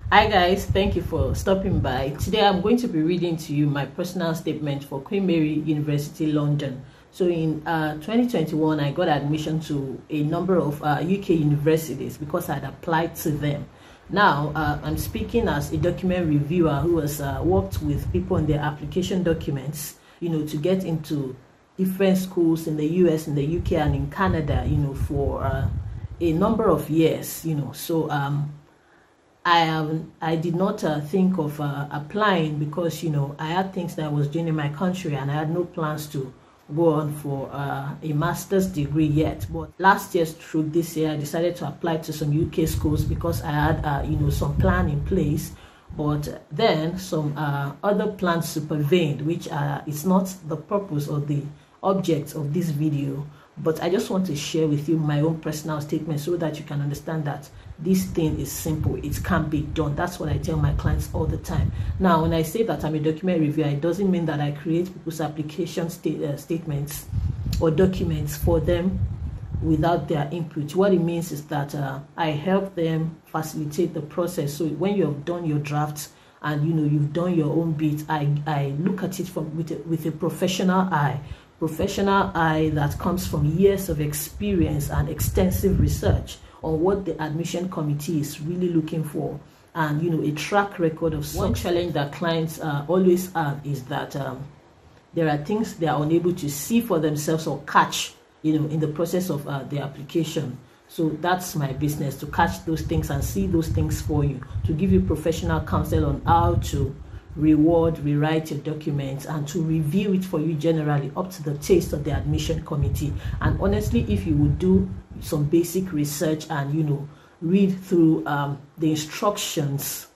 Hi guys, thank you for stopping by. Today I'm going to be reading to you my personal statement for Queen Mary University London. So in 2021 I got admission to a number of UK universities because I had applied to them. Now I'm speaking as a document reviewer who has worked with people on their application documents, to get into different schools in the US, in the UK, and in Canada, for a number of years, so I did not think of applying because I had things that I was doing in my country and I had no plans to go on for a master's degree yet. But last year through this year I decided to apply to some UK schools because I had some plan in place, but then some other plans supervened, which is not the purpose or the object of this video. But I just want to share with you my own personal statement so that you can understand that this thing is simple. It can be done. That's what I tell my clients all the time. Now, when I say that I'm a document reviewer, it doesn't mean that I create people's application statements or documents for them without their input. What it means is that I help them facilitate the process. So when you have done your drafts and you've done your own bit, I look at it with a professional eye that comes from years of experience and extensive research on what the admission committee is really looking for, and a track record of such. One challenge that clients always have is that there are things they are unable to see for themselves or catch in the process of the application. So that's my business, to catch those things and see those things for you, to give you professional counsel on how to rewrite your documents and to review it for you generally up to the taste of the admission committee. And honestly, if you would do some basic research and read through the instructions,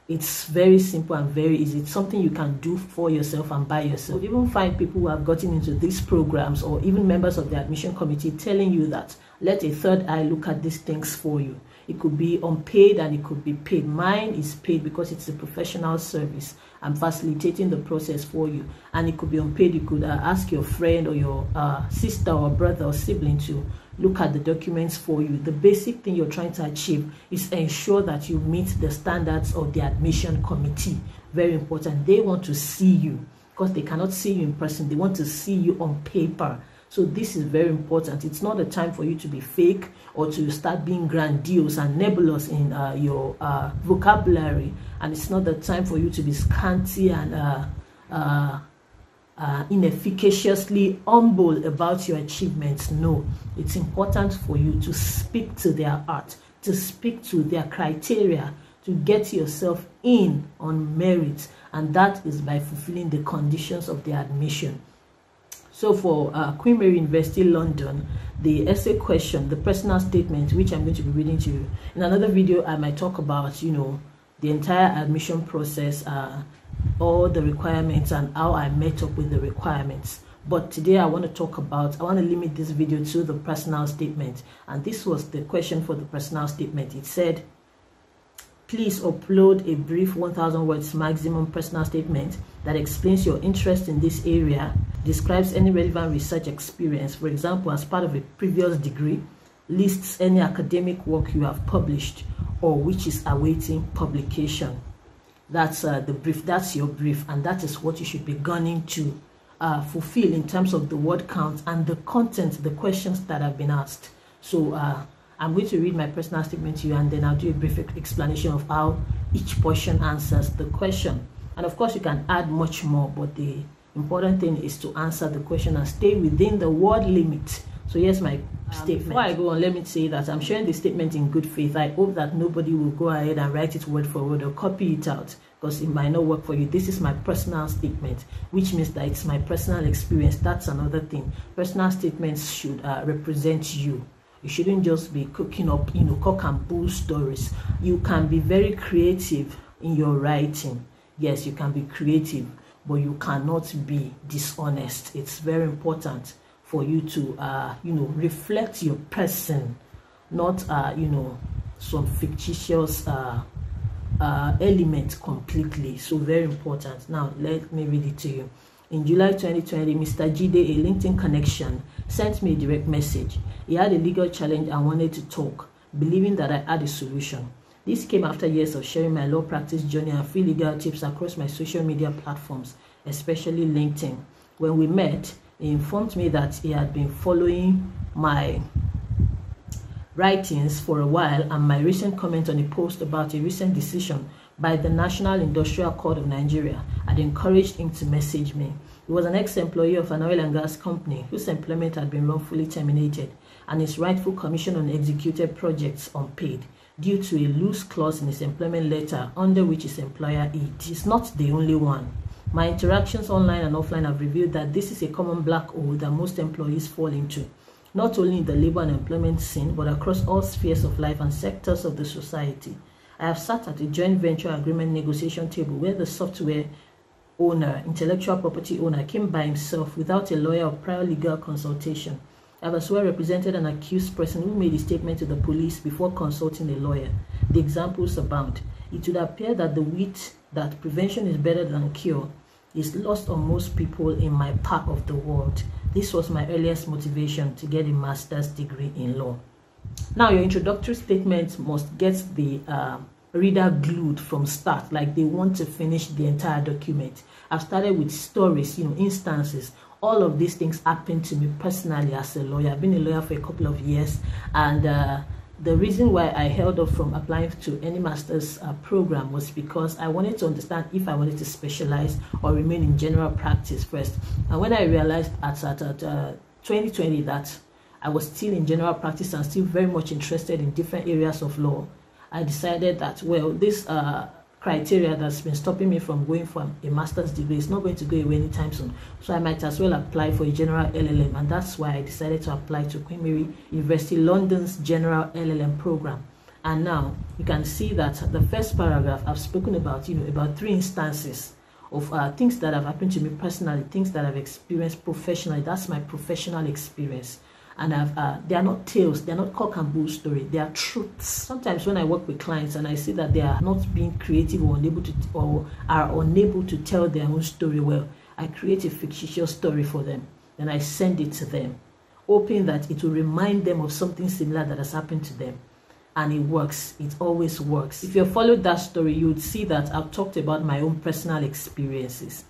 it's very simple and very easy. It's something you can do for yourself and by yourself. You even find people who have gotten into these programs, or even members of the admission committee, telling you that let a third eye look at these things for you. It could be unpaid and it could be paid. Mine is paid because it's a professional service. I'm facilitating the process for you. And it could be unpaid. You could ask your friend or your sister or brother or sibling to look at the documents for you. The basic thing you're trying to achieve is ensure that you meet the standards of the admission committee. Very important. They want to see you because they cannot see you in person. They want to see you on paper. So this is very important. It's not a time for you to be fake or to start being grandiose and nebulous in your vocabulary. And it's not the time for you to be scanty and inefficaciously humble about your achievements. No, it's important for you to speak to their art, to speak to their criteria, to get yourself in on merit. And that is by fulfilling the conditions of the admission. So for Queen Mary University London, the essay question, the personal statement, which I'm going to be reading to you. In another video, I might talk about, the entire admission process, all the requirements and how I met up with the requirements. But today I want to limit this video to the personal statement. And this was the question for the personal statement. It said, please upload a brief 1,000 words maximum personal statement that explains your interest in this area, describes any relevant research experience, for example, as part of a previous degree, lists any academic work you have published or which is awaiting publication. That's the brief. That's your brief, and that is what you should be gunning to fulfill in terms of the word count and the content, the questions that have been asked. So I'm going to read my personal statement to you, and then I'll do a brief explanation of how each portion answers the question. And of course, you can add much more, but the important thing is to answer the question and stay within the word limit. So here's my statement. Before I go on, let me say that I'm sharing this statement in good faith. I hope that nobody will go ahead and write it word for word or copy it out, because it might not work for you. This is my personal statement, which means that it's my personal experience. That's another thing. Personal statements should represent you. You shouldn't just be cooking up, cock and bull stories. You can be very creative in your writing. Yes, you can be creative, but you cannot be dishonest. It's very important for you to, reflect your person, not, some fictitious element completely. So very important. Now, let me read it to you. In July 2020, Mr. Jide, a LinkedIn connection, sent me a direct message. He had a legal challenge and wanted to talk, believing that I had a solution. This came after years of sharing my law practice journey and free legal tips across my social media platforms, especially LinkedIn. When we met, he informed me that he had been following my writings for a while, and my recent comment on a post about a recent decision by the National Industrial Court of Nigeria had encouraged him to message me. He was an ex-employee of an oil and gas company whose employment had been wrongfully terminated and his rightful commission on executed projects unpaid due to a loose clause in his employment letter under which his employer is not the only one. My interactions online and offline have revealed that this is a common black hole that most employees fall into, not only in the labor and employment scene, but across all spheres of life and sectors of the society. I have sat at a joint venture agreement negotiation table where the software owner, intellectual property owner, came by himself without a lawyer or prior legal consultation. I have as well represented an accused person who made a statement to the police before consulting a lawyer. The examples abound. It would appear that the wit that prevention is better than cure is lost on most people in my part of the world. This was my earliest motivation to get a master's degree in law. Now, your introductory statement must get the reader glued from start, like they want to finish the entire document. I've started with stories, instances. All of these things happened to me personally as a lawyer. I've been a lawyer for a couple of years, and the reason why I held off from applying to any master's program was because I wanted to understand if I wanted to specialize or remain in general practice first. And when I realized at 2020 that I was still in general practice and still very much interested in different areas of law, I decided that, well, this criteria that's been stopping me from going for a master's degree is not going to go away anytime soon. So I might as well apply for a General LLM, and that's why I decided to apply to Queen Mary University London's General LLM program. And now you can see that the first paragraph I've spoken about, about 3 instances of things that have happened to me personally, things that I've experienced professionally. That's my professional experience. And they are not tales, they are not cock and bull story, they are truths. Sometimes when I work with clients and I see that they are not being creative or are unable to tell their own story well, I create a fictitious story for them. Then I send it to them, hoping that it will remind them of something similar that has happened to them. And it works, it always works. If you followed that story, you would see that I've talked about my own personal experiences.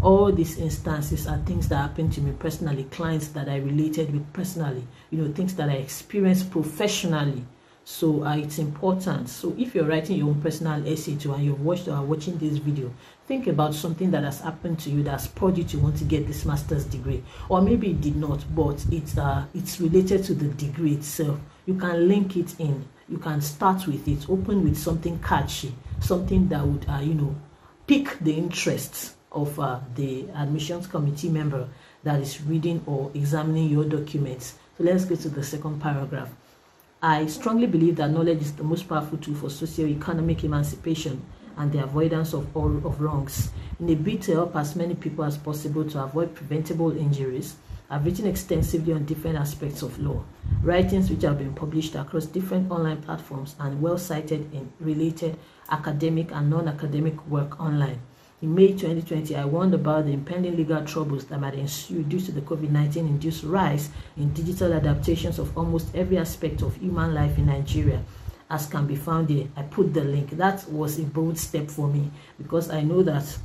All these instances are things that happened to me personally, clients that I related with personally, things that I experienced professionally. So it's important. So if you're writing your own personal essay too and you've watched or are watching this video, think about something that has happened to you that's spurred you to want to get this master's degree. Or maybe it did not, but it's related to the degree itself. You can link it in. You can start with it, open with something catchy, something that would, pique the interest of the admissions committee member that is reading or examining your documents. So let's go to the second paragraph. I strongly believe that knowledge is the most powerful tool for socio-economic emancipation and the avoidance of all of wrongs. In a bid to help as many people as possible to avoid preventable injuries, I've written extensively on different aspects of law, writings which have been published across different online platforms and well cited in related academic and non-academic work online. In May 2020, I warned about the impending legal troubles that might ensue due to the COVID-19 induced rise in digital adaptations of almost every aspect of human life in Nigeria, as can be found here. I put the link. That was a bold step for me because I know that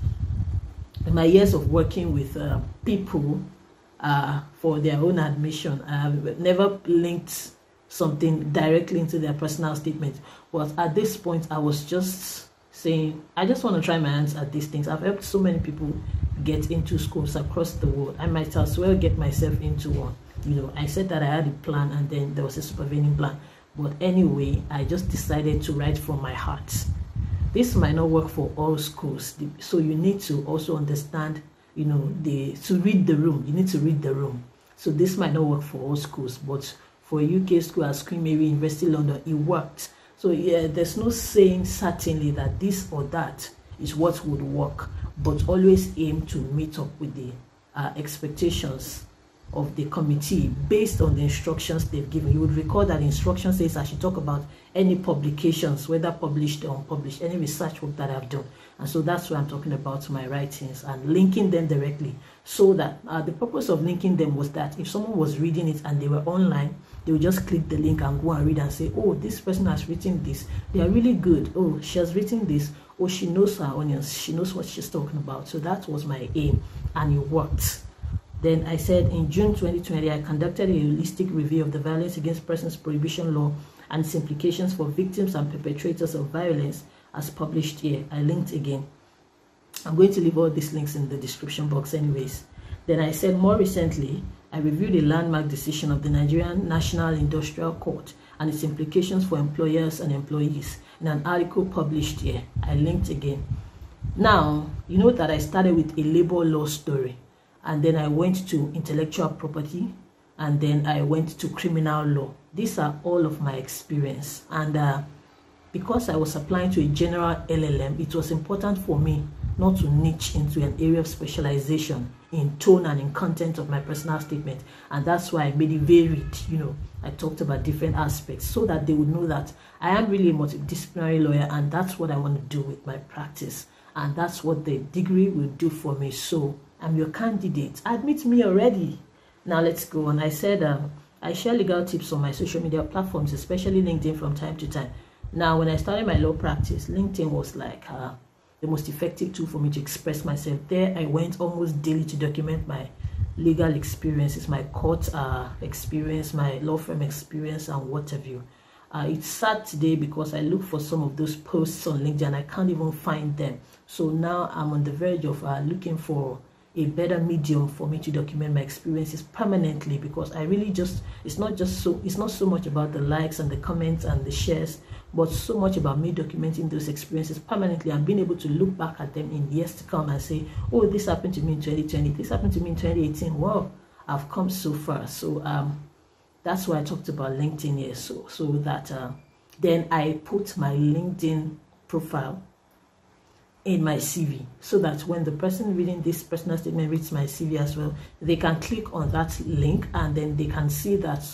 in my years of working with people for their own admission, I have never linked something directly into their personal statement. But at this point, I was just saying, I just want to try my hands at these things. I've helped so many people get into schools across the world. I might as well get myself into one. I said that I had a plan and then there was a supervening plan. But anyway, I just decided to write from my heart. This might not work for all schools. So you need to also understand, to read the room. You need to read the room. So this might not work for all schools, but for a UK school at Queen Mary University London, it worked. So yeah, there's no saying certainly that this or that is what would work, but always aim to meet up with the expectations of the committee based on the instructions they've given. You would recall that the instruction says I should talk about any publications, whether published or unpublished, any research work that I've done. And so that's why I'm talking about my writings and linking them directly so that the purpose of linking them was that if someone was reading it and they were online, they would just click the link and go and read and say, oh, this person has written this, they are really good. Oh, she has written this. Oh, she knows her onions, she knows what she's talking about. So that was my aim, and it worked. Then I said in June 2020, I conducted a holistic review of the Violence Against Persons Prohibition Law and its implications for victims and perpetrators of violence, as published here. I linked again. I'm going to leave all these links in the description box anyways. Then I said more recently, I reviewed a landmark decision of the Nigerian National Industrial Court and its implications for employers and employees in an article published here. I linked again. Now, you know that I started with a labor law story, and then I went to intellectual property, and then I went to criminal law. These are all of my experience, and because I was applying to a General LLM, it was important for me not to niche into an area of specialization in tone and in content of my personal statement. And that's why I made it varied. You know, I talked about different aspects so that they would know that I am really a multidisciplinary lawyer, and that's what I want to do with my practice. And that's what the degree will do for me. So I'm your candidate. Admit me already. Now let's go on. I said I share legal tips on my social media platforms, especially LinkedIn, from time to time. Now, when I started my law practice, LinkedIn was like the most effective tool for me to express myself. There, I went almost daily to document my legal experiences, my court experience, my law firm experience, and what have you. It's sad today because I look for some of those posts on LinkedIn and I can't even find them. So now I'm on the verge of looking for a better medium for me to document my experiences permanently, because I really it's not so much about the likes and the comments and the shares, but so much about me documenting those experiences permanently and being able to look back at them in years to come and say, oh, this happened to me in 2020, this happened to me in 2018. Wow, I've come so far. So that's why I talked about LinkedIn here, so that then I put my LinkedIn profile in my CV, so that when the person reading this personal statement reads my CV as well, they can click on that link and then they can see that,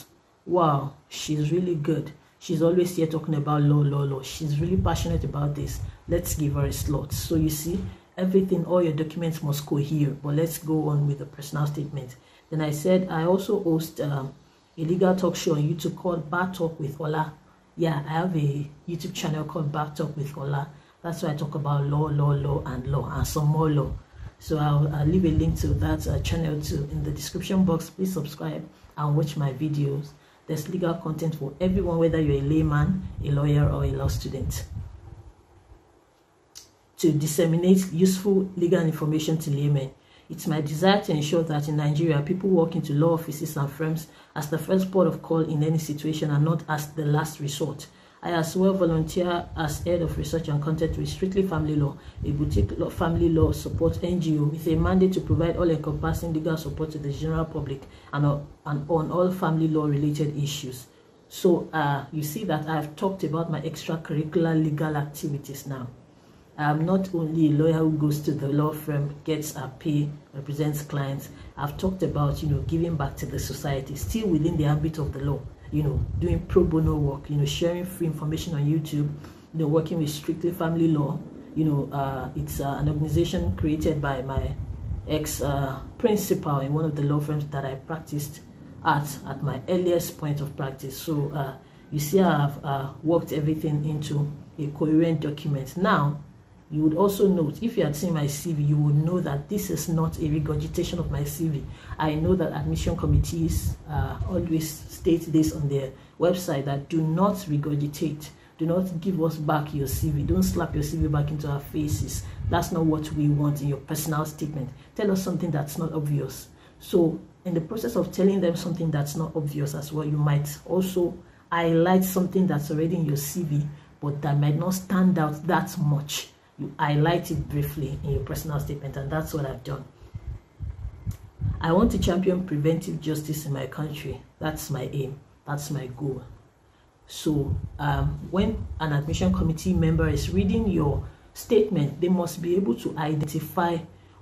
wow, she's really good. She's always here talking about law. She's really passionate about this. Let's give her a slot. So you see, everything, all your documents must cohere. But let's go on with the personal statement. Then I said I also host a legal talk show on YouTube called Bar Talk with Ola. Yeah, I have a YouTube channel called Bar Talk with Ola. That's why I talk about law, and some more law. So I'll leave a link to that channel too in the description box. Please subscribe and watch my videos. There's legal content for everyone, whether you're a layman, a lawyer, or a law student. To disseminate useful legal information to laymen. It's my desire to ensure that in Nigeria, people walk into law offices and firms as the first port of call in any situation and not as the last resort. I as well volunteer as head of research and content with Strictly Family Law, a boutique family law support NGO with a mandate to provide all-encompassing legal support to the general public and on all family law related issues. So you see that I've talked about my extracurricular legal activities now. I'm not only a lawyer who goes to the law firm, gets a pay, represents clients. I've talked about, giving back to the society, still within the ambit of the law. Doing pro bono work, sharing free information on YouTube, working with Strictly Family Law. It's an organization created by my ex-principal in one of the law firms that I practiced at my earliest point of practice. So you see, I've worked everything into a coherent document. Now, you would also note, if you had seen my CV, you would know that this is not a regurgitation of my CV. I know that admission committees always state this on their website, that do not regurgitate. Do not give us back your CV. Don't slap your CV back into our faces. That's not what we want in your personal statement. Tell us something that's not obvious. So in the process of telling them something that's not obvious as well, you might also highlight something that's already in your CV, but that might not stand out that much. You highlight it briefly in your personal statement, and that's what I've done. I want to champion preventive justice in my country. That's my aim. That's my goal. So when an admission committee member is reading your statement, they must be able to identify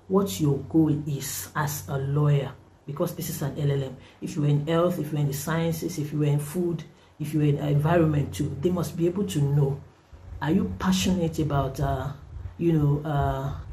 what your goal is as a lawyer, because this is an LLM. If you were in health, if you were in the sciences, if you were in food, if you were in environment too, they must be able to know, are you passionate about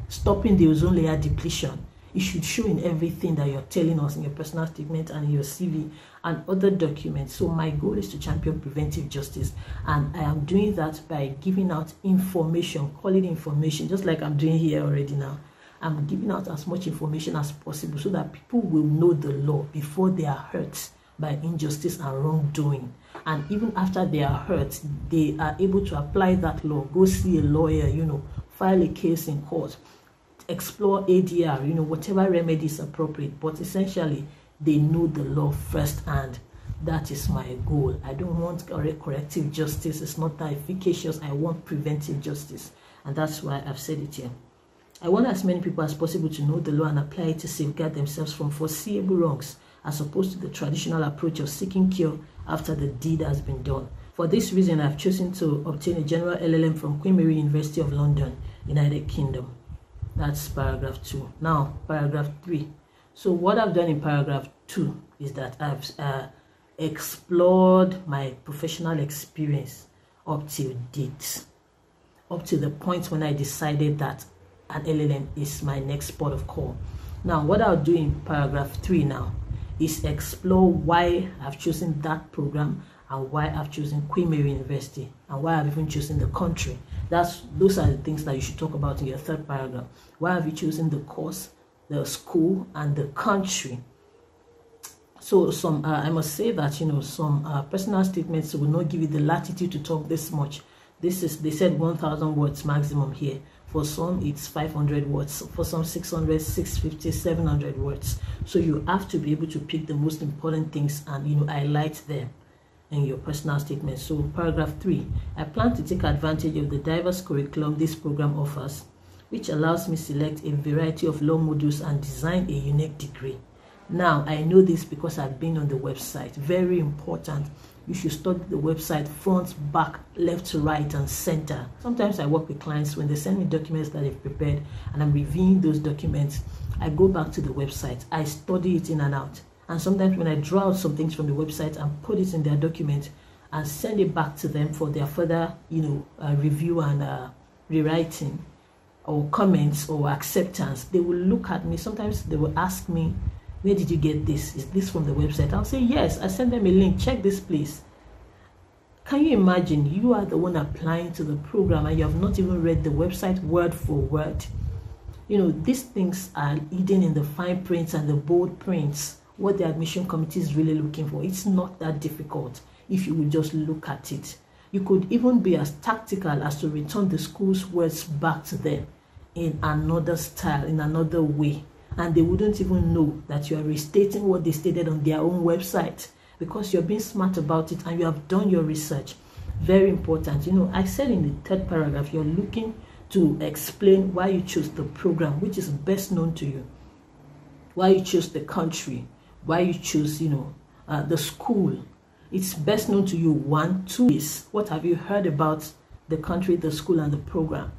stopping the ozone layer depletion? It should show in everything that you're telling us in your personal statement and in your CV and other documents. So my goal is to champion preventive justice, and I am doing that by giving out information, quality information, just like I'm doing here already now. I'm giving out as much information as possible so that people will know the law before they are hurt by injustice and wrongdoing. And even after they are hurt, they are able to apply that law, go see a lawyer, file a case in court, explore ADR, whatever remedy is appropriate. But essentially, they know the law firsthand. That is my goal. I don't want corrective justice. It's not that efficacious. I want preventive justice. And that's why I've said it here. I want as many people as possible to know the law and apply it to safeguard themselves from foreseeable wrongs, as opposed to the traditional approach of seeking cure after the deed has been done. For this reason, I've chosen to obtain a General LLM from Queen Mary University of London, United Kingdom. That's paragraph 2. Now, paragraph 3. So what I've done in paragraph 2 is that I've explored my professional experience up till date, up to the point when I decided that an LLM is my next port of call. Now, what I'll do in paragraph 3 now is explore why I've chosen that program and why I've chosen Queen Mary University and why I've even chosen the country. Those are the things that you should talk about in your third paragraph. Why have you chosen the course, the school, and the country? So I must say that some personal statements will not give you the latitude to talk this much. They said 1,000 words maximum here. For some, it's 500 words. For some, 600, 650, 700 words. So you have to be able to pick the most important things and, highlight them in your personal statement. So paragraph 3, I plan to take advantage of the diverse curriculum this program offers, which allows me to select a variety of law modules and design a unique degree. Now, I know this because I've been on the website. Very important. You should study the website front, back, left to right, and center. Sometimes I work with clients when they send me documents that they've prepared and I'm reviewing those documents. I go back to the website. I study it in and out. And sometimes when I draw out some things from the website and put it in their document and send it back to them for their further, review and rewriting or comments or acceptance, they will look at me. Sometimes they will ask me, where did you get this? Is this from the website? I'll say, yes. I send them a link. Check this, please. Can you imagine you are the one applying to the program and you have not even read the website word for word? These things are hidden in the fine prints and the bold prints, what the admission committee is really looking for. It's not that difficult if you will just look at it. You could even be as tactical as to return the school's words back to them in another style, in another way. And they wouldn't even know that you are restating what they stated on their own website because you're being smart about it and you have done your research. Very important. I said in the third paragraph, you're looking to explain why you chose the program, which is best known to you, why you chose the country, why you choose, the school. It's best known to you. 1, 2 is what have you heard about the country, the school, and the program?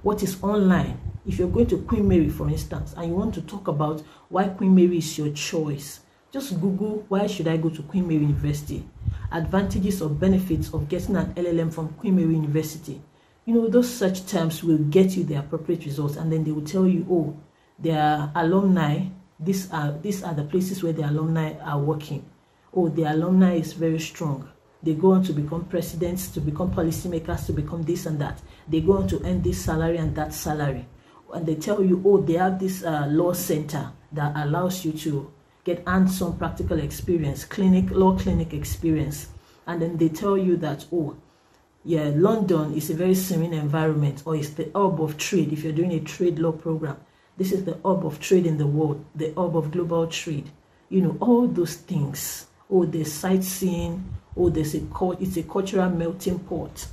What is online? If you're going to Queen Mary, for instance, and you want to talk about why Queen Mary is your choice, just Google, why should I go to Queen Mary University? Advantages or benefits of getting an LLM from Queen Mary University. Those search terms will get you the appropriate results, and then they will tell you, oh, their alumni, these are the places where the alumni are working. Oh, the alumni is very strong. They go on to become presidents, to become policymakers, to become this and that. They go on to earn this salary and that salary. And they tell you, oh, they have this law center that allows you to get hands-on practical experience, law clinic experience. And then they tell you that, oh, yeah, London is a very serene environment, or it's the hub of trade. If you're doing a trade law program, this is the hub of trade in the world, the hub of global trade. All those things. Oh, there's sightseeing. Oh, it's a cultural melting pot.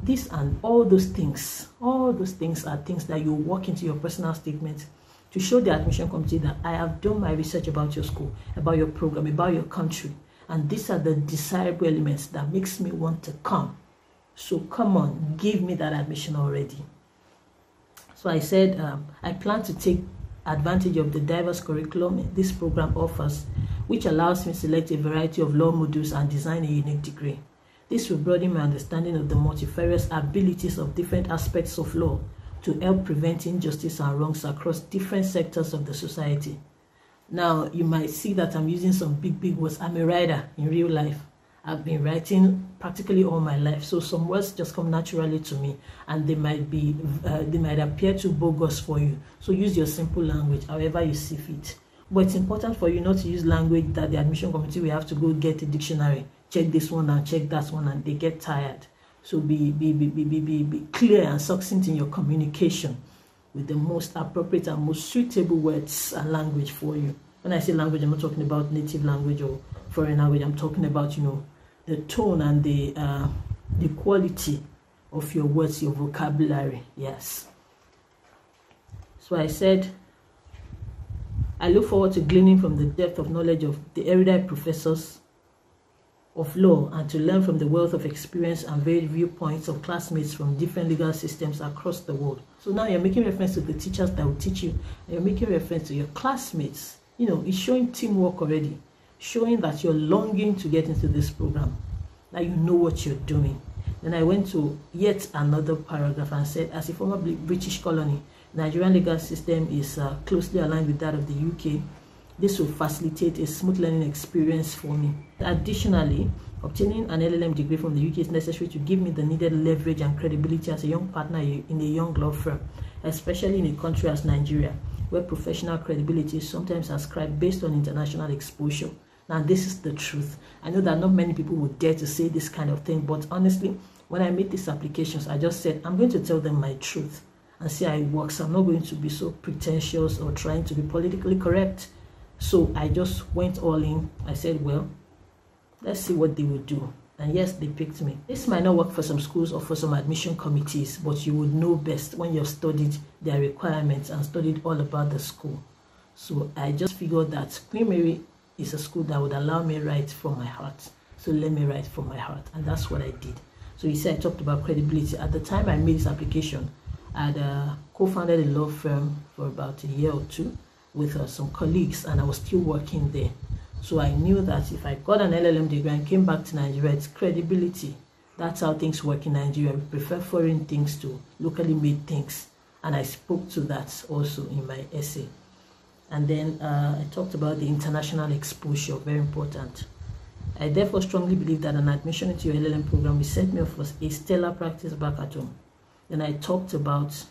This and all those things are things that you work into your personal statement to show the admission committee that I have done my research about your school, about your program, about your country. And these are the desirable elements that makes me want to come. So come on, give me that admission already. So I said, I plan to take advantage of the diverse curriculum this program offers, which allows me to select a variety of law modules and design a unique degree. This will broaden my understanding of the multifarious abilities of different aspects of law to help prevent injustice and wrongs across different sectors of the society. Now, you might see that I'm using some big words. I'm a writer in real life. I've been writing practically all my life, so some words just come naturally to me, and they might appear too bogus for you. So use your simple language, however you see fit. But it's important for you not to use language that the admission committee will have to go get a dictionary, check this one and check that one, and they get tired. So be clear and succinct in your communication with the most appropriate and most suitable words and language for you. When I say language, I'm not talking about native language or foreign language. I'm talking about, the tone and the quality of your words, your vocabulary. Yes. So I said, I look forward to gleaning from the depth of knowledge of the erudite professors of law and to learn from the wealth of experience and varied viewpoints of classmates from different legal systems across the world. So now you're making reference to the teachers that will teach you, and you're making reference to your classmates. It's showing teamwork already, showing that you're longing to get into this program, that you know what you're doing. Then I went to yet another paragraph and said, as a former British colony, Nigerian legal system is closely aligned with that of the UK. This will facilitate a smooth learning experience for me. Additionally, obtaining an LLM degree from the UK is necessary to give me the needed leverage and credibility as a young partner in a young law firm, especially in a country as Nigeria, where professional credibility is sometimes ascribed based on international exposure. Now, this is the truth. I know that not many people would dare to say this kind of thing, but honestly, when I made these applications, I just said, I'm going to tell them my truth and see how it works. I'm not going to be so pretentious or trying to be politically correct. So I just went all in. I said, well, let's see what they would do. And yes, they picked me. This might not work for some schools or for some admission committees, but you would know best when you've studied their requirements and studied all about the school. So I just figured that Queen Mary is a school that would allow me write from my heart. So let me write from my heart. And that's what I did. So you see, I talked about credibility. At the time I made this application, I had co-founded a law firm for about a year or two with some colleagues, and I was still working there. So I knew that if I got an LLM degree and came back to Nigeria, it's credibility. That's how things work in Nigeria. We prefer foreign things to locally made things. And I spoke to that also in my essay. And then I talked about the international exposure, very important. I therefore strongly believe that an admission into your LLM program will set me up for a stellar practice back at home. Then I talked about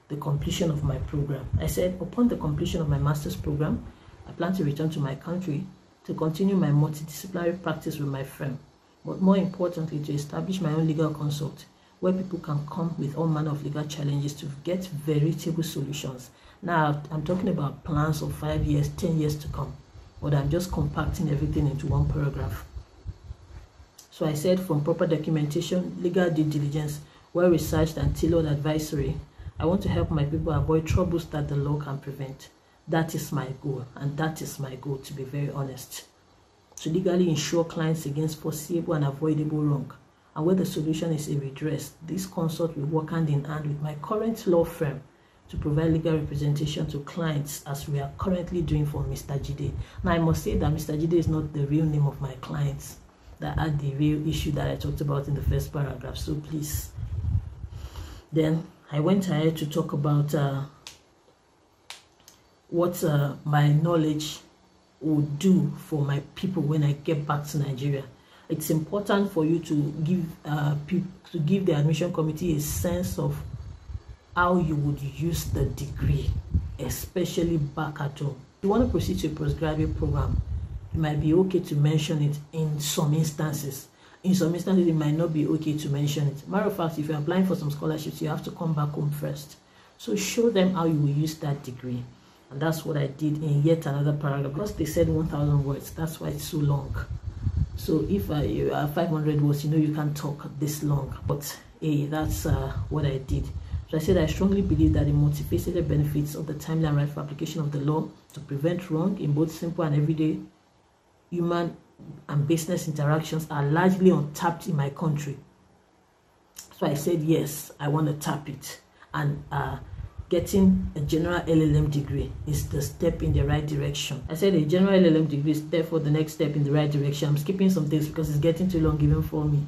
the completion of my program. I said, upon the completion of my master's program, I plan to return to my country to continue my multidisciplinary practice with my firm, but more importantly, to establish my own legal consult, where people can come with all manner of legal challenges to get veritable solutions. Now, I'm talking about plans of 5 years, 10 years to come, but I'm just compacting everything into one paragraph. So I said, from proper documentation, legal due diligence, well-researched and tailored advisory, I want to help my people avoid troubles that the law can prevent. That is my goal, and that is my goal, to be very honest. To legally ensure clients against foreseeable and avoidable wrong. And where the solution is a redress, this consult will work hand in hand with my current law firm to provide legal representation to clients, as we are currently doing for Mr. Jide. Now, I must say that Mr. Jide is not the real name of my clients that had the real issue that I talked about in the first paragraph, so please. Then I went ahead to talk about what my knowledge would do for my people when I get back to Nigeria. It's important for you to give the admission committee a sense of how you would use the degree, especially back at home. If you want to proceed to a postgraduate program, it might be okay to mention it in some instances. In some instances, it might not be okay to mention it. Matter of fact, if you're applying for some scholarships, you have to come back home first. So show them how you will use that degree. And that's what I did in yet another paragraph. Because they said 1,000 words, that's why it's so long. So if you are 500 words, you can't talk this long. But hey, that's what I did. So I said, I strongly believe that the multifaceted benefits of the timely and rightful application of the law to prevent wrong in both simple and everyday human and business interactions are largely untapped in my country. So I said, yes, I want to tap it. And getting a General LLM degree is the step in the right direction. I said a General LLM degree is therefore the next step in the right direction. I'm skipping some things because it's getting too long even for me.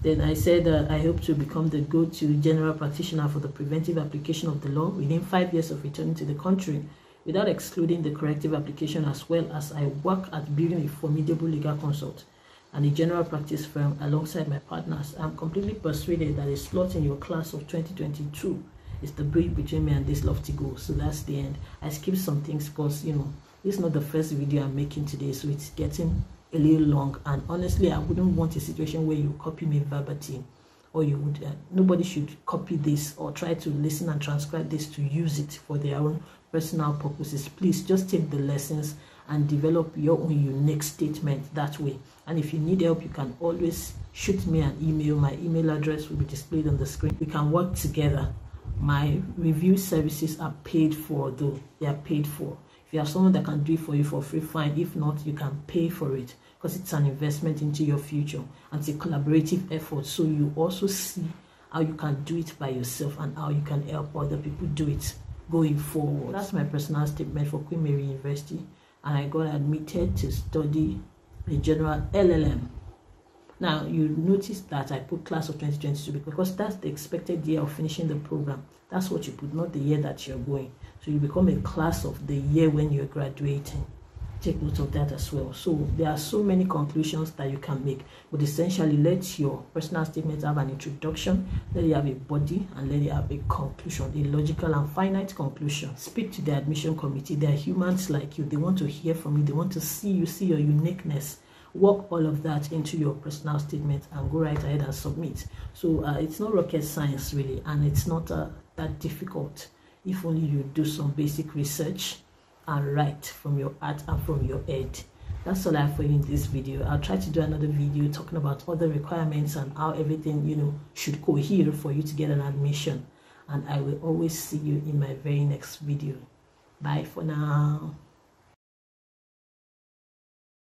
Then I said I hope to become the go-to general practitioner for the preventive application of the law within 5 years of returning to the country, without excluding the corrective application, as well as I work at building a formidable legal consult and a general practice firm alongside my partners. I'm completely persuaded that a slot in your class of 2022 is the bridge between me and this lofty goal. So that's the end. I skipped some things because, you know, this is not the first video I'm making today, so it's getting a little long, and honestly I wouldn't want a situation where you copy me verbatim, or you would nobody should copy this or try to listen and transcribe this to use it for their own personal purposes. Please just take the lessons and develop your own unique statement that way. And if you need help, you can always shoot me an email. My email address will be displayed on the screen. We can work together. My review services are paid for, though. They are paid for. If you have someone that can do it for you for free, fine. If not, you can pay for it, because it's an investment into your future and it's a collaborative effort. So you also see how you can do it by yourself and how you can help other people do it going forward. That's my personal statement for Queen Mary University, and I got admitted to study the General LLM. Now, you notice that I put class of 2022 because that's the expected year of finishing the program. That's what you put, not the year that you're going. So you become a class of the year when you're graduating. Take note of that as well. So there are so many conclusions that you can make, but essentially let your personal statement have an introduction, let it have a body, and let it have a conclusion, a logical and finite conclusion. Speak to the admission committee. They are humans like you. They want to hear from you. They want to see you, see your uniqueness. Work all of that into your personal statement and go right ahead and submit. So it's not rocket science really, and it's not that difficult if only you do some basic research and write from your heart and from your head. That's all I have for you in this video. I'll try to do another video talking about other requirements and how everything, you know, should cohere for you to get an admission. And I will always see you in my very next video. Bye for now.